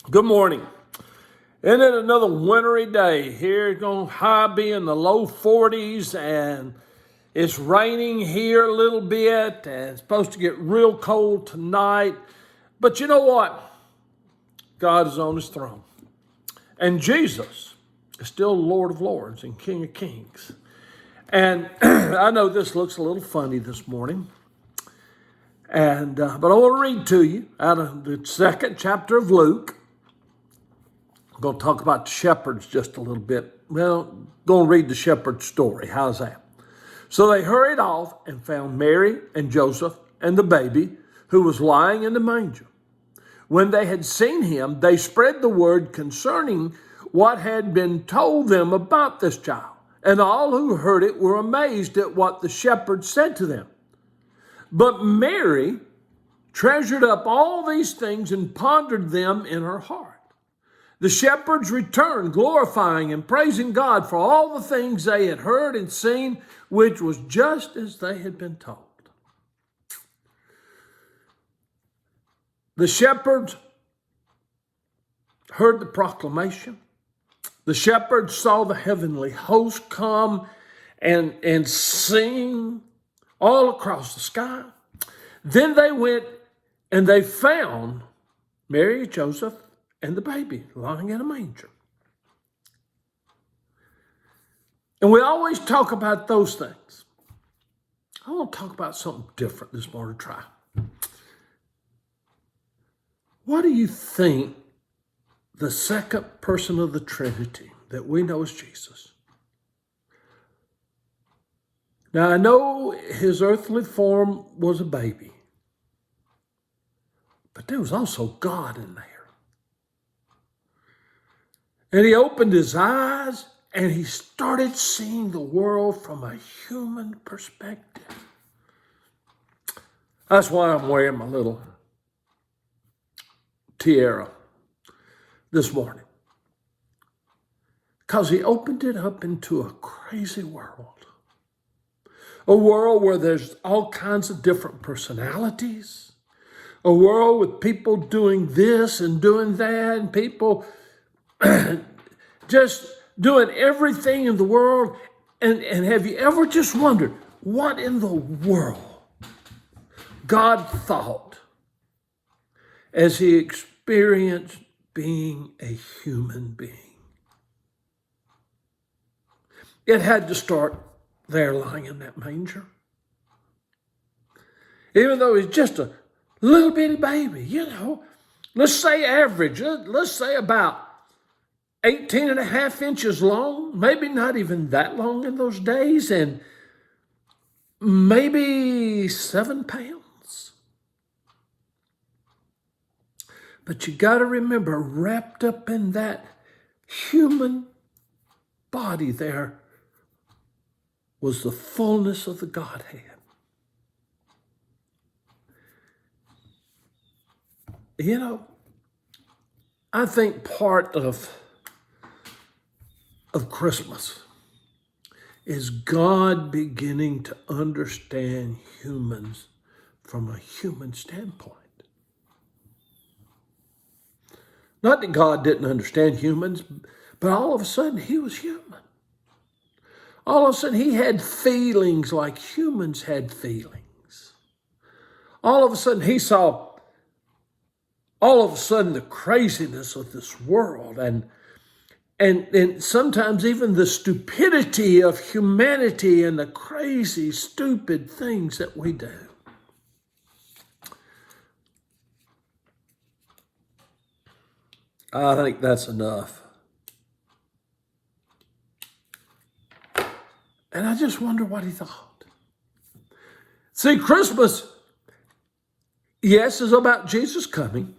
Good morning. Isn't it another wintry day? Here it's going to be in the low 40s, and it's raining here a little bit, and it's supposed to get real cold tonight. But you know what? God is on his throne. And Jesus is still Lord of Lords and King of Kings. And I know this looks a little funny this morning, but I want to read to you out of the second chapter of Luke. I'm going to talk about the shepherds just a little bit. Well, going to read the shepherd's story. How's that? So they hurried off and found Mary and Joseph and the baby who was lying in the manger. When they had seen him, they spread the word concerning what had been told them about this child. And all who heard it were amazed at what the shepherds said to them. But Mary treasured up all these things and pondered them in her heart. The shepherds returned, glorifying and praising God for all the things they had heard and seen, which was just as they had been told. The shepherds heard the proclamation. The shepherds saw the heavenly host come and sing all across the sky. Then they went and they found Mary, Joseph, and the baby lying in a manger. And we always talk about those things. I want to talk about something different this morning. Try. What do you think the second person of the Trinity that we know as Jesus? Now, I know his earthly form was a baby, but there was also God in there. And he opened his eyes and he started seeing the world from a human perspective. That's why I'm wearing my little tiara this morning. Because he opened it up into a crazy world. A world where there's all kinds of different personalities. A world with people doing this and doing that, and people just doing everything in the world. And have you ever just wondered what in the world God thought as he experienced being a human being? It had to start there lying in that manger. Even though he's just a little bitty baby, let's say average, let's say about 18 and a half inches long, maybe not even that long in those days, and maybe 7 pounds. But you got to remember, wrapped up in that human body there was the fullness of the Godhead. I think part of Christmas is God beginning to understand humans from a human standpoint. Not that God didn't understand humans, but all of a sudden he was human. All of a sudden he had feelings like humans had feelings. All of a sudden he saw the craziness of this world and sometimes even the stupidity of humanity and the crazy, stupid things that we do. I think that's enough. And I just wonder what he thought. See, Christmas, yes, is about Jesus coming.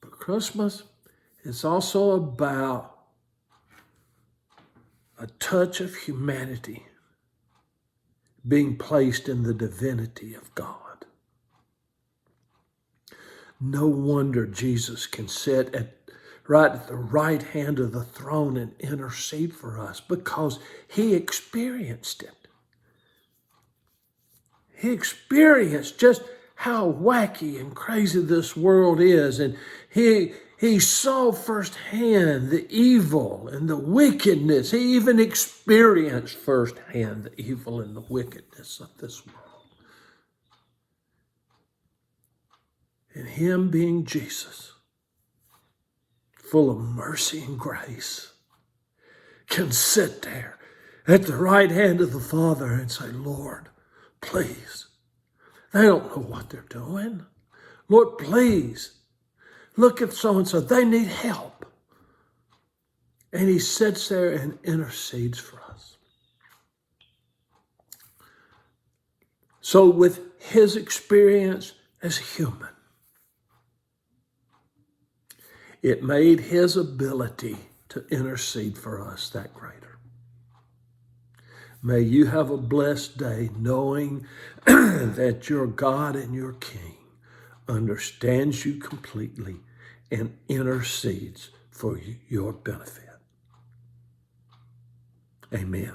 But Christmas is also about a touch of humanity being placed in the divinity of God. No wonder Jesus can sit right at the right hand of the throne and intercede for us, because he experienced it. He experienced just how wacky and crazy this world is. And he saw firsthand the evil and the wickedness. He even experienced firsthand the evil and the wickedness of this world. And him being Jesus, full of mercy and grace, can sit there at the right hand of the Father and say, Lord, please. They don't know what they're doing. Lord, please. Look at so-and-so. They need help. And he sits there and intercedes for us. So with his experience as a human, it made his ability to intercede for us that greater. May you have a blessed day knowing that your God and your King understands you completely and intercedes for your benefit. Amen.